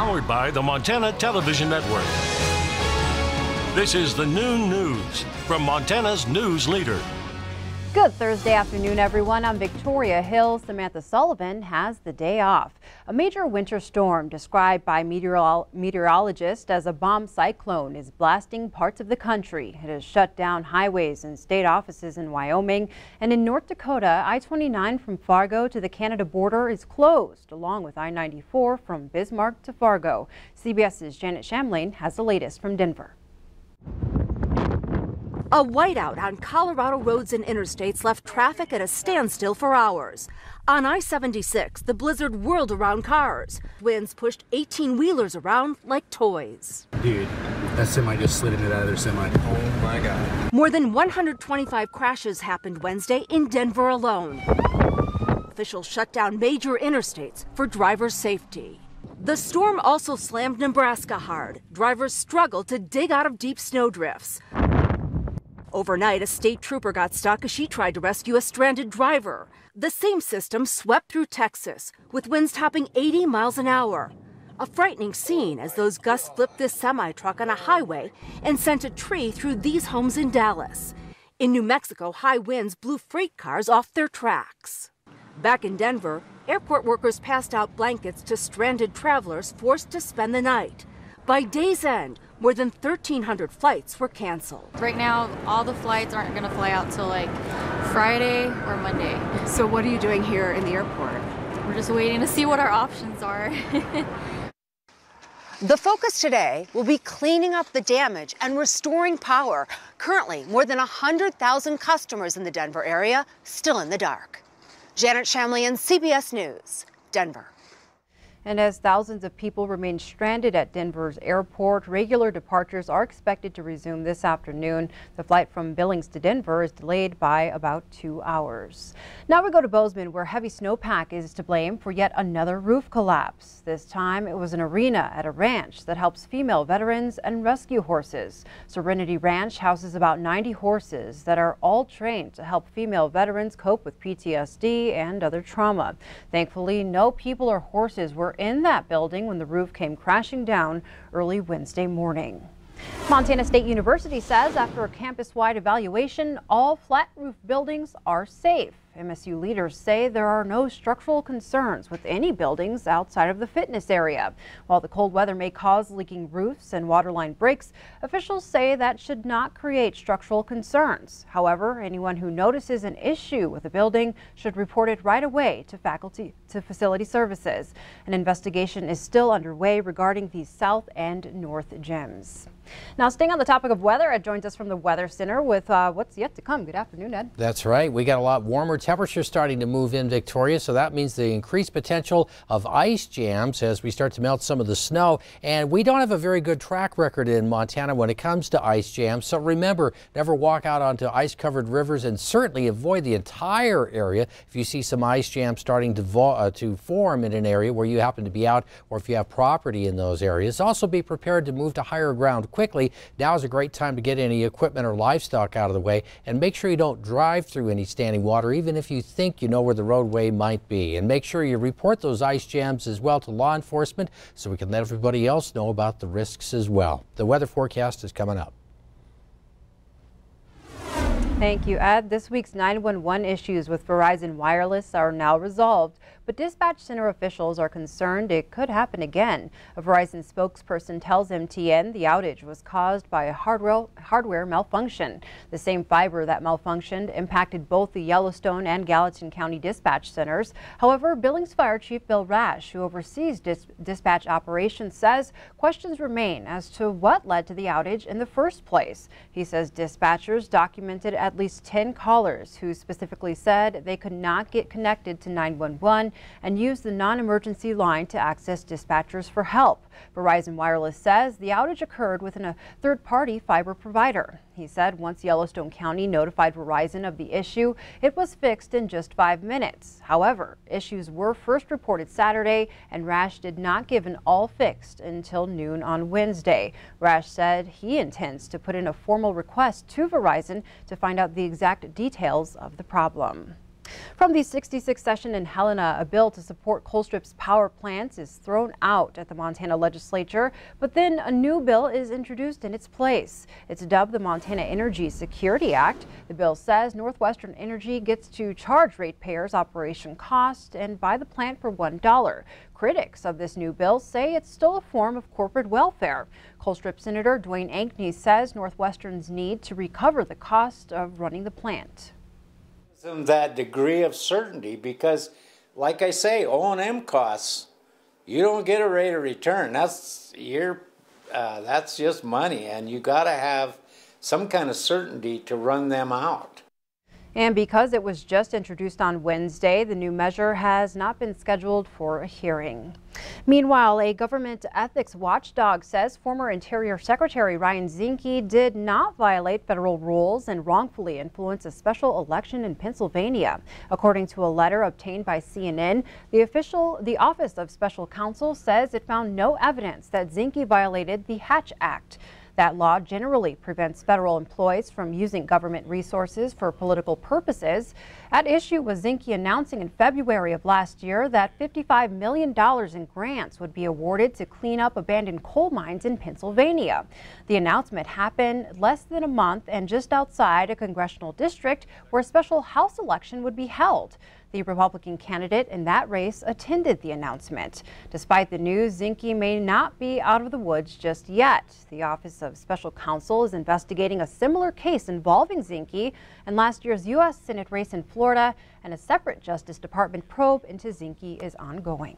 Powered by the Montana Television Network. This is the Noon News from Montana's news leader. Good Thursday afternoon, everyone. I'm Victoria Hill. Samantha Sullivan has the day off. A major winter storm described by meteorologists as a bomb cyclone is blasting parts of the country. It has shut down highways and state offices in Wyoming, and in North Dakota, I-29 from Fargo to the Canada border is closed, along with I-94 from Bismarck to Fargo. CBS's Janet Shamlane has the latest from Denver. A whiteout on Colorado roads and interstates left traffic at a standstill for hours. On I-76, the blizzard whirled around cars. Winds pushed 18-wheelers around like toys. Dude, that semi just slid into that other semi. Oh my God. More than 125 crashes happened Wednesday in Denver alone. Officials shut down major interstates for drivers' safety. The storm also slammed Nebraska hard. Drivers struggled to dig out of deep snowdrifts. Overnight, a state trooper got stuck as she tried to rescue a stranded driver. The same system swept through Texas, with winds topping 80 miles an hour. A frightening scene as those gusts flipped this semi-truck on a highway and sent a tree through these homes in Dallas. In New Mexico, high winds blew freight cars off their tracks. Back in Denver, airport workers passed out blankets to stranded travelers forced to spend the night. By day's end, more than 1,300 flights were canceled. Right now, all the flights aren't going to fly out till like Friday or Monday. So what are you doing here in the airport? We're just waiting to see what our options are. The focus today will be cleaning up the damage and restoring power. Currently, more than 100,000 customers in the Denver area still in the dark. Janet Shamley, CBS News, Denver. And as thousands of people remain stranded at Denver's airport, regular departures are expected to resume this afternoon. The flight from Billings to Denver is delayed by about 2 hours. Now we go to Bozeman, where heavy snowpack is to blame for yet another roof collapse. This time it was an arena at a ranch that helps female veterans and rescue horses. Serenity Ranch houses about 90 horses that are all trained to help female veterans cope with PTSD and other trauma. Thankfully, no people or horses were in that building when the roof came crashing down early Wednesday morning. Montana State University says after a campus-wide evaluation, all flat roof buildings are safe. MSU leaders say there are no structural concerns with any buildings outside of the fitness area. While the cold weather may cause leaking roofs and waterline breaks, officials say that should not create structural concerns. However, anyone who notices an issue with a building should report it right away to facility services. An investigation is still underway regarding the south and north gyms. Now, staying on the topic of weather, Ed joins us from the Weather Center with what's yet to come. Good afternoon, Ed. That's right. We got a lot warmer temperatures starting to move in Victoria, so that means the increased potential of ice jams as we start to melt some of the snow. And we don't have a very good track record in Montana when it comes to ice jams. So remember, never walk out onto ice-covered rivers, and certainly avoid the entire area if you see some ice jams starting to form in an area where you happen to be out, or if you have property in those areas. Also be prepared to move to higher ground quickly. Now is a great time to get any equipment or livestock out of the way, and make sure you don't drive through any standing water, even if you think you know where the roadway might be. And make sure you report those ice jams as well to law enforcement so we can let everybody else know about the risks as well. The weather forecast is coming up. Thank you, Ed. This week's 911 issues with Verizon Wireless are now resolved, but dispatch center officials are concerned it could happen again. A Verizon spokesperson tells MTN the outage was caused by a hardware malfunction. The same fiber that malfunctioned impacted both the Yellowstone and Gallatin County dispatch centers. However, Billings Fire Chief Bill Rash, who oversees dispatch operations, says questions remain as to what led to the outage in the first place. He says dispatchers documented at least 10 callers who specifically said they could not get connected to 911 and used the non-emergency line to access dispatchers for help. Verizon Wireless says the outage occurred within a third-party fiber provider. He said once Yellowstone County notified Verizon of the issue, it was fixed in just 5 minutes. However, issues were first reported Saturday, and Rash did not give an all fixed until noon on Wednesday. Rash said he intends to put in a formal request to Verizon to find out the exact details of the problem. From the 66th session in Helena, a bill to support Colstrip's power plants is thrown out at the Montana legislature, but then a new bill is introduced in its place. It's dubbed the Montana Energy Security Act. The bill says Northwestern Energy gets to charge ratepayers operation cost and buy the plant for $1. Critics of this new bill say it's still a form of corporate welfare. Colstrip Senator Dwayne Ankney says Northwestern's need to recover the cost of running the plant. That degree of certainty, because like I say, O&M costs, you don't get a rate of return. That's just money, and you got to have some kind of certainty to run them out. And because it was just introduced on Wednesday, the new measure has not been scheduled for a hearing. Meanwhile, a government ethics watchdog says former Interior Secretary Ryan Zinke did not violate federal rules and wrongfully influence a special election in Pennsylvania. According to a letter obtained by CNN, the Office of Special Counsel says it found no evidence that Zinke violated the Hatch Act. That law generally prevents federal employees from using government resources for political purposes. At issue was Zinke announcing in February of last year that $55 million in grants would be awarded to clean up abandoned coal mines in Pennsylvania. The announcement happened less than a month and just outside a congressional district where a special House election would be held. The Republican candidate in that race attended the announcement. Despite the news, Zinke may not be out of the woods just yet. The Office of Special Counsel is investigating a similar case involving Zinke and last year's U.S. Senate race in Florida, and a separate Justice Department probe into Zinke is ongoing.